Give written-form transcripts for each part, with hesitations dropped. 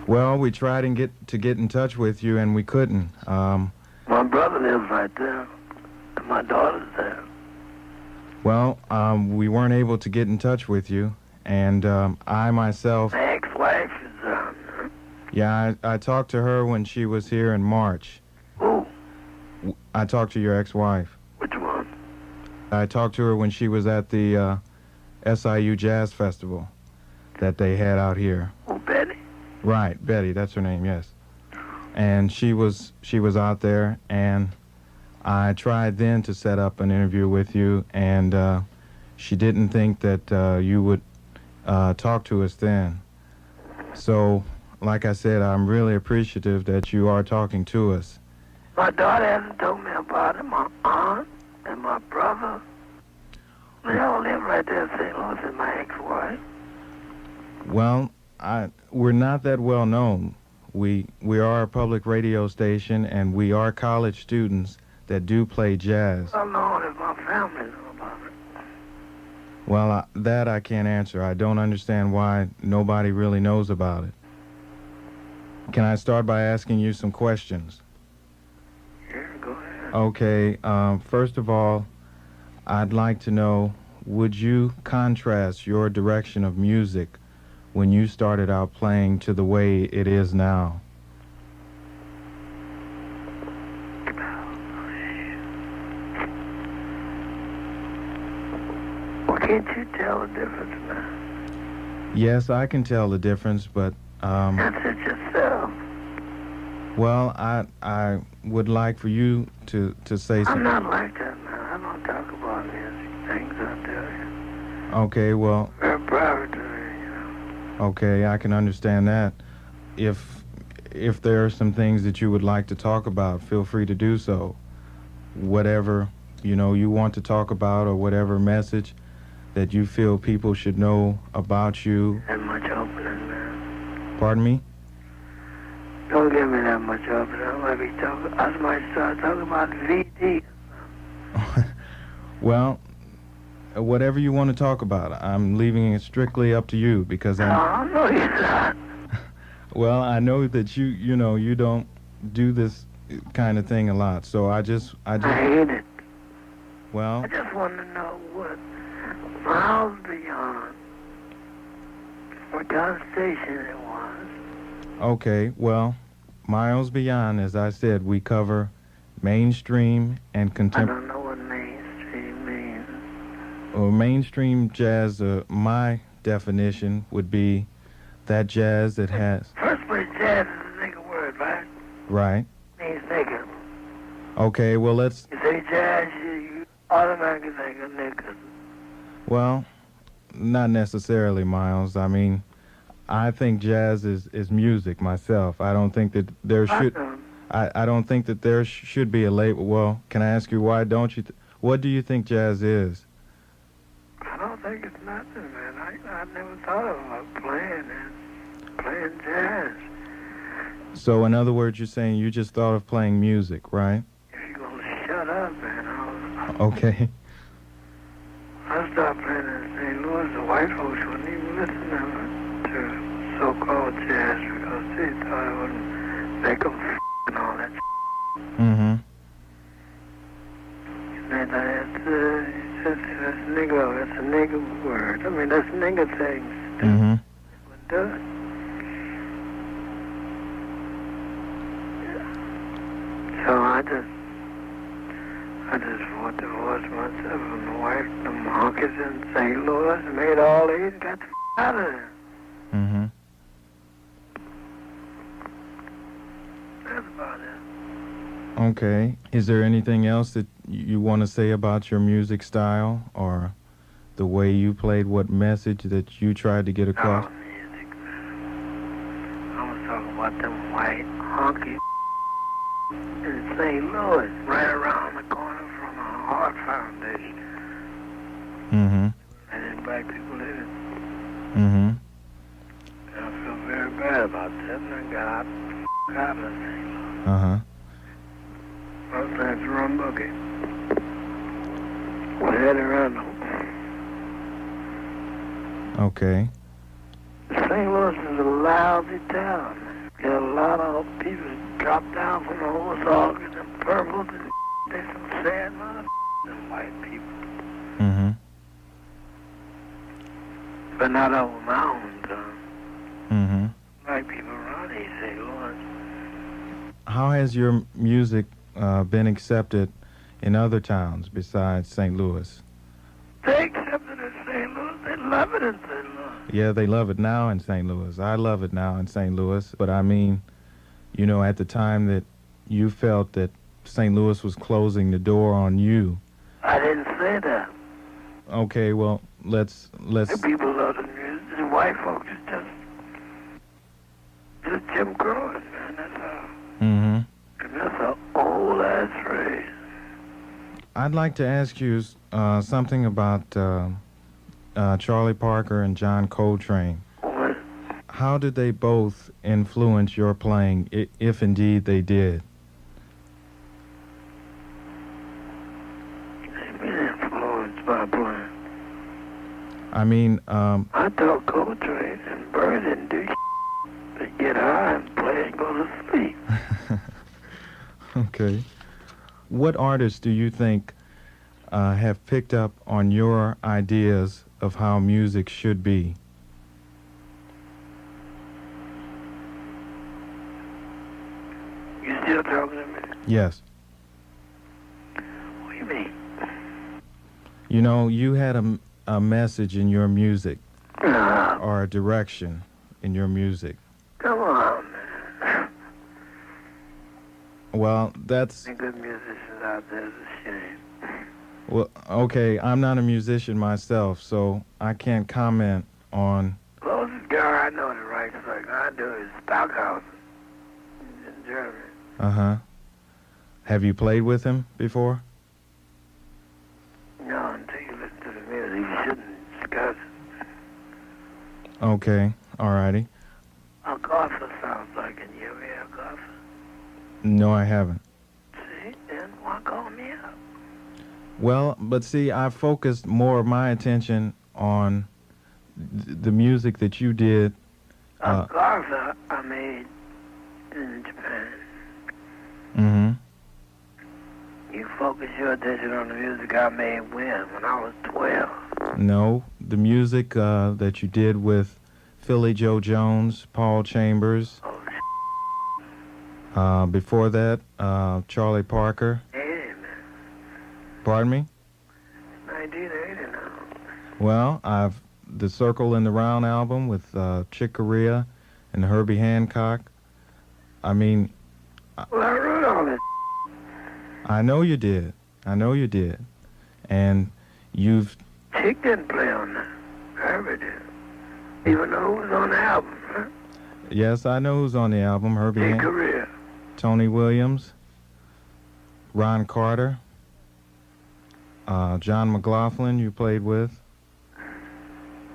Well, we tried and get in touch with you, and we couldn't. My brother lives right there, and my daughter's there. Well, we weren't able to get in touch with you, and I myself... My ex-wife is down there. Yeah, I talked to her when she was here in March. Who? I talked to your ex-wife. Which one? I talked to her when she was at the SIU Jazz Festival that they had out here. Oh, Betty? Right, Betty, that's her name, yes. And she was out there, and I tried then to set up an interview with you, and she didn't think that you would talk to us then. So, like I said, I'm really appreciative that you are talking to us. My daughter hasn't told me about it. My aunt and my brother, they all live right there in St. Louis, and my ex-wife. Well, we're not that well known. We are a public radio station, and we are college students that do play jazz. How long does my family know about it? Well, that I can't answer. I don't understand why nobody really knows about it. Can I start by asking you some questions? Sure, go ahead. Okay, first of all, I'd like to know, would you contrast your direction of music when you started out playing to the way it is now? Well, can't you tell the difference, man? Yes, I can tell the difference, but Answer it yourself. well, I would like for you to say I'm something. not like that, man. I don't talk about music things, I tell you. Okay, well, Very private to me, you know. okay, I can understand that. If there are some things that you would like to talk about, feel free to do so. Whatever, you want to talk about, or whatever message that you feel people should know about you. That much opening, man. Pardon me? Don't give me that much opening. I might start talking about VD. Well, whatever you want to talk about, I'm leaving it strictly up to you, because No, no, you're not. well, I know that you don't do this kind of thing a lot, so I just I hate it. well, I just want to know what miles beyond what kind of station it was. okay, well, miles beyond, as I said, we cover mainstream and I contemporary. don't know what mainstream means. Mainstream jazz, my definition would be that jazz that has... First place, jazz is a nigga word, right? Right. Means nigga. Okay, well, let's... You say jazz, you automatically think of niggas. Well, not necessarily, Miles. I mean, I think jazz is music myself. I don't think that there should... I don't think that there should be a label. Well, can I ask you, why don't you... what do you think jazz is? I don't think it's nothing, man. I never thought of playing jazz. So, in other words, you're saying you just thought of playing music, right? If you're gonna shut up, man, Okay. I started playing in St. Louis. The white folks wouldn't even listen to so-called jazz because they thought it wouldn't make them and all that Mm-hmm. And that's nigga. That's a nigga word. I mean, that's nigga things. Mm-hmm. What does it? So I just divorced myself from my wife. The monkeys in St. Louis made all these and got the out of there. Mm-hmm. That's about it. Okay. Is there anything else that you want to say about your music style, or the way you played, what message that you tried to get across? No music, man. I was talking about them white honky in St. Louis, right around the corner from a Heart Foundation. Mm-hmm. And then black people living. Mm-hmm. And I feel very bad about that, and I got out of St. Louis. Uh-huh. I was playing drum boogie. With Eddie Randall. Okay. St. Louis is a lousy town, man. Get a lot of people drop down from the horse organs and purples and they some sad motherfuckers, white people. Mm-hmm. But not over mountains, Mm-hmm. white people around here say, Lord. How has your music been accepted in other towns besides St. Louis? They accept it in St. Louis. They love it in St. Louis. Yeah, they love it now in St. Louis. I love it now in St. Louis. But I mean, you know, at the time that you felt that St. Louis was closing the door on you. I didn't say that. Okay, well, let's. The people love the music. The white folks is just Jim Crow, man. That's all. Mm-hmm. And that's an old ass phrase. I'd like to ask you something about Charlie Parker and John Coltrane. What? How did they both influence your playing, if indeed they did? They've been influenced by playing. I mean, I thought Coltrane and Bird didn't do shit. They get high and play and go to sleep. okay. What artists do you think have picked up on your ideas of how music should be? You still talking to me? Yes. What do you mean? You know, you had a message in your music Nah, or a direction in your music. come on, man. Well, that's... Any good musicians out there is a shame. Well, okay, I'm not a musician myself, so I can't comment on... Closest guy I know that writes like I do is Stockhausen in Germany. Uh-huh. Have you played with him before? No, until you listen to the music, you shouldn't discuss it. Okay, alrighty. Algotha sounds like it. You ever hear Algotha? No, I haven't. See? Then why call me up? Well, but see, I focused more of my attention on the music that you did. Algotha I made in Japan. Mm-hmm. You focus your attention on the music I made when I was 12. No, the music that you did with Philly Joe Jones, Paul Chambers. Oh, Before that, Charlie Parker. 80, man. Pardon me? 1980 now. Well, I've the Circle in the Round album with Chick Corea and Herbie Hancock. I mean, Well, I wrote all this. I know you did. I know you did. And you've... Chick didn't play on that. Herbie did. Even though it was on the album, huh? Yes, I know who's on the album. Herbie Chick Hancock, Corea. Tony Williams, Ron Carter, John McLaughlin you played with.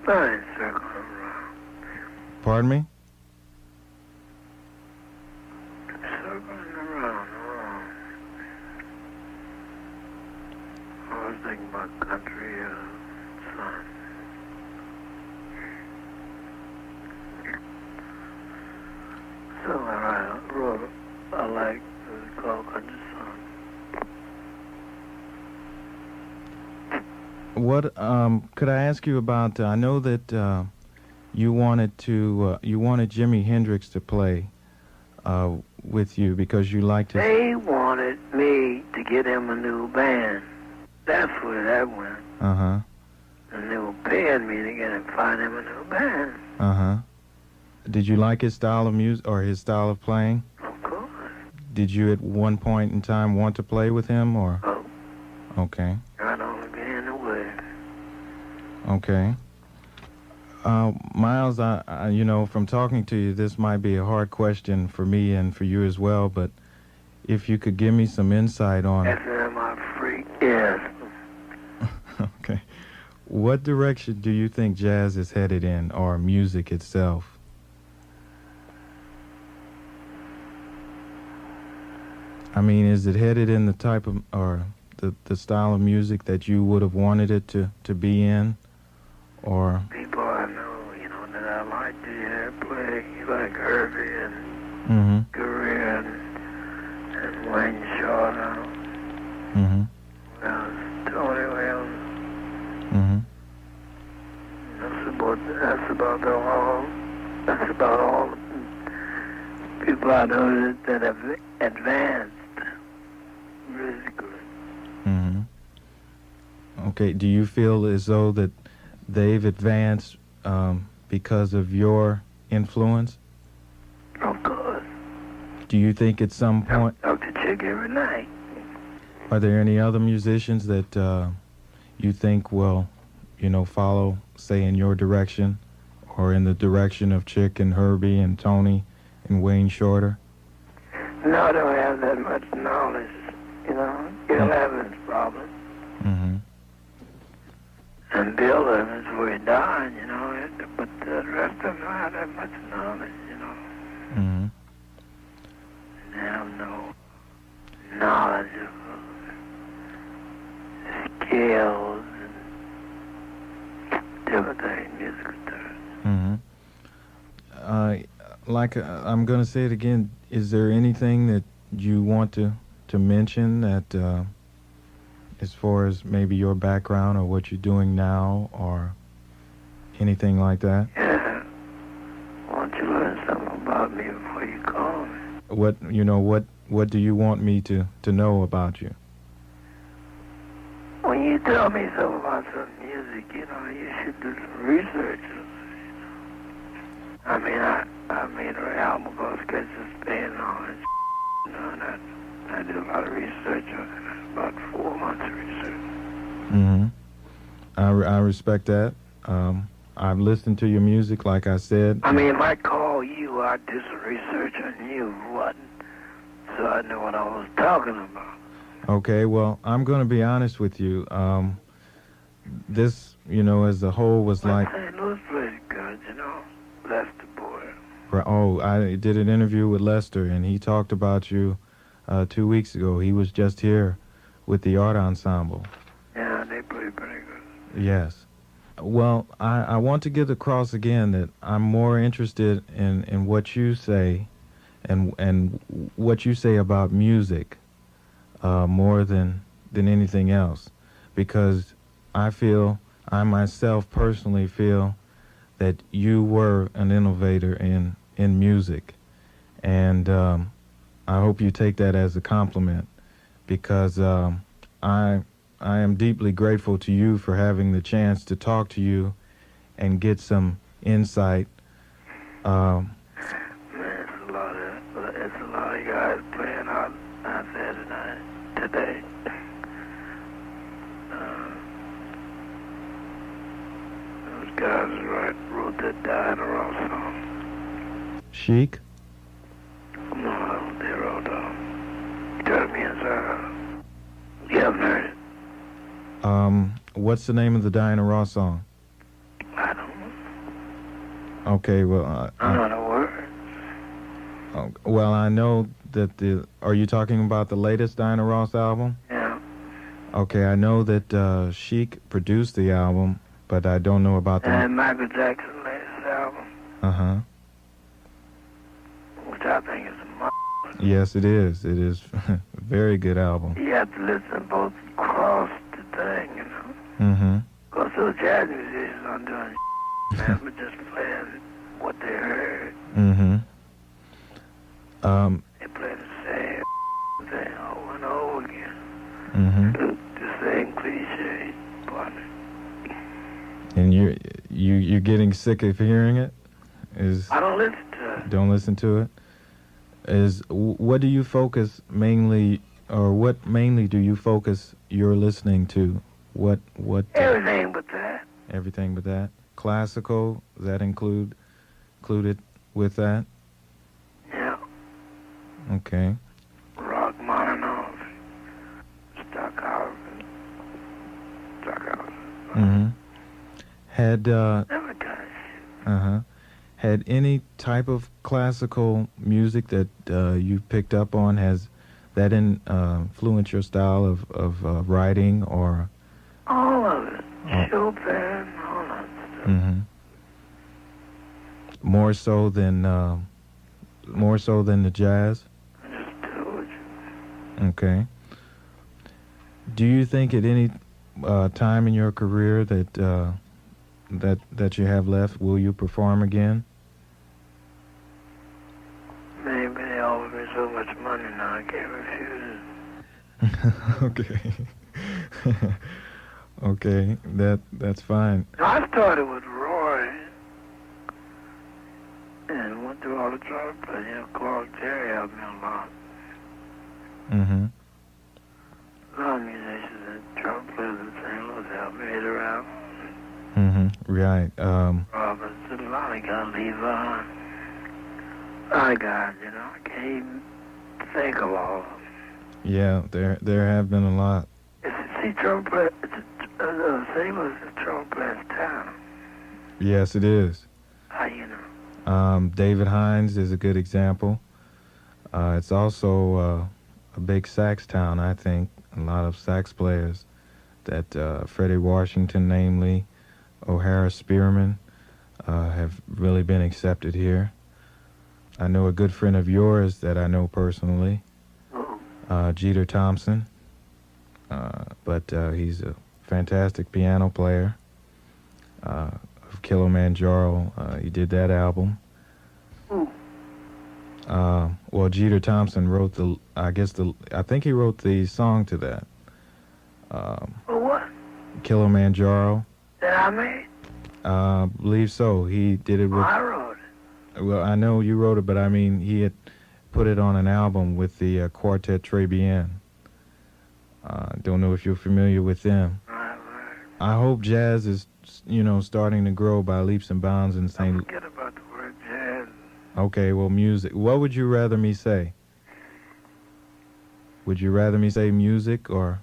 Fine, circle around. Pardon me? Circling around. I was thinking about country, son. So I wrote, I like, it's called Country Song. What could I ask you about? I know that you wanted Jimi Hendrix to play with you because you liked his. They wanted me to get him a new band. That's where that went. Uh huh. And they were paying me to get him, find him a new band. Uh huh. Did you like his style of music or his style of playing? Of course. Did you at one point in time want to play with him or? Oh, Okay. I'd only be in the way. Okay. Miles, I you know, from talking to you, this might be a hard question for me and for you as well, but if you could give me some insight on... FM, I freak, yes. Okay. What direction do you think jazz is headed in, or music itself? I mean, is it headed in the type of, or the style of music that you would have wanted it to be in, or... People I know, you know, that I like to hear play, like Herbie and Mm-hmm. career and Wayne Shorter. Mm-hmm. Tony Williams. Mm-hmm. That's about all the people I know that have advanced musically. Mm-hmm. Okay. Do you feel as though that they've advanced because of your influence? Of course. Do you think at some point... I talk to Chick every night. Are there any other musicians that you think will, follow, say, in your direction or in the direction of Chick and Herbie and Tony and Wayne Shorter? No, I don't have that much knowledge. Bill Evans probably. Mm-hmm. And Bill Evans, where he died, but the rest of them don't have that much knowledge, Mm-hmm. They have no knowledge of scales and different things, musical terms. Mm-hmm. I'm going to say it again. Is there anything that you want to mention that, as far as maybe your background or what you're doing now or anything like that? Yeah. Why don't you learn something about me before you call me? What do you want me to know about you? When you tell me something about some music, you should do some research. I made an album called Sketches of Spain and all that. And I did a lot of research on it. About 4 months of research. Mm-hmm. I respect that. I've listened to your music, like I said. I mean, if I call you, I'd do some research on you, so I know what I was talking about. Okay, well, I'm going to be honest with you. This, as a whole was like... St. Louis played good, Lester boy. Oh, I did an interview with Lester, and he talked about you 2 weeks ago. He was just here with the art ensemble. Yeah, they played pretty good. Yes. Well, I want to get across again that I'm more interested in what you say and what you say about music more than anything else, because I myself personally feel that you were an innovator in music, and I hope you take that as a compliment, because I am deeply grateful to you for having the chance to talk to you and get some insight. Man, it's a lot of guys playing out there today. Those guys wrote that Diana Ross song. Chic? No, they wrote Turn Me Inside. You haven't heard it? What's the name of the Diana Ross song? I don't know. Okay, well... I know the words. Well, I know that Are you talking about the latest Diana Ross album? Yeah. Okay, I know that Chic produced the album, but I don't know about the... And Michael Jackson's latest album. Uh-huh. Which I think is a Yes, it is. It is a very good album. You have to listen both across the thing, Mm-hmm. Because those jazz musicians aren't doing man, but just playing what they heard. Mm-hmm. They play the same thing over and over again. Mm-hmm. The same cliche partner. And you're getting sick of hearing it? I don't listen to it. Don't listen to it? What do you focus mainly, or what mainly do you focus your listening to? What? Everything but that. Everything but that. Classical, does that included with that? Yeah. Okay. Rock, Mononov, Stockhausen. Mm-hmm. Had That kind of shit. uh-huh. Had any type of classical music that you picked up on, has that influenced your style of writing, or? All of it. Chopin, all that stuff. Mm-hmm. More so than more so than the jazz? I just told you. Okay. Do you think at any time in your career that that you have left, will you perform again? Maybe they offer me so much money now I can't refuse it. Okay. Okay, that's fine. I started with Roy and went through all the trumpet players. You know, Carl Terry helped me a lot. Mm-hmm. A lot of musicians and trumpet players in St. Louis helped me hit around. Mm-hmm. Right. Robinson, a lot of guys, Levi. A lot of guys, you know, I can't even think of all of them. Yeah, there have been a lot. See, trumpet, St. Louis is a trumpet player's town. Yes, it is. How you know? David Hines is a good example. It's also a big sax town, I think. A lot of sax players that Freddie Washington, namely, O'Hara Spearman, have really been accepted here. I know a good friend of yours that I know personally, Jeter Thompson, but he's a fantastic piano player. Of Kilimanjaro, he did that album. Well, Jeter Thompson wrote I think he wrote the song to that. What? Kilimanjaro. That I made? Believe so. He did it with. I wrote it. Well, I know you wrote it, but I mean, he had put it on an album with the Quartet Très Bien. Don't know if you're familiar with them. Right. I hope jazz is, starting to grow by leaps and bounds in St. Louis. Forget about the word jazz. Okay, well, music. What would you rather me say? Would you rather me say music or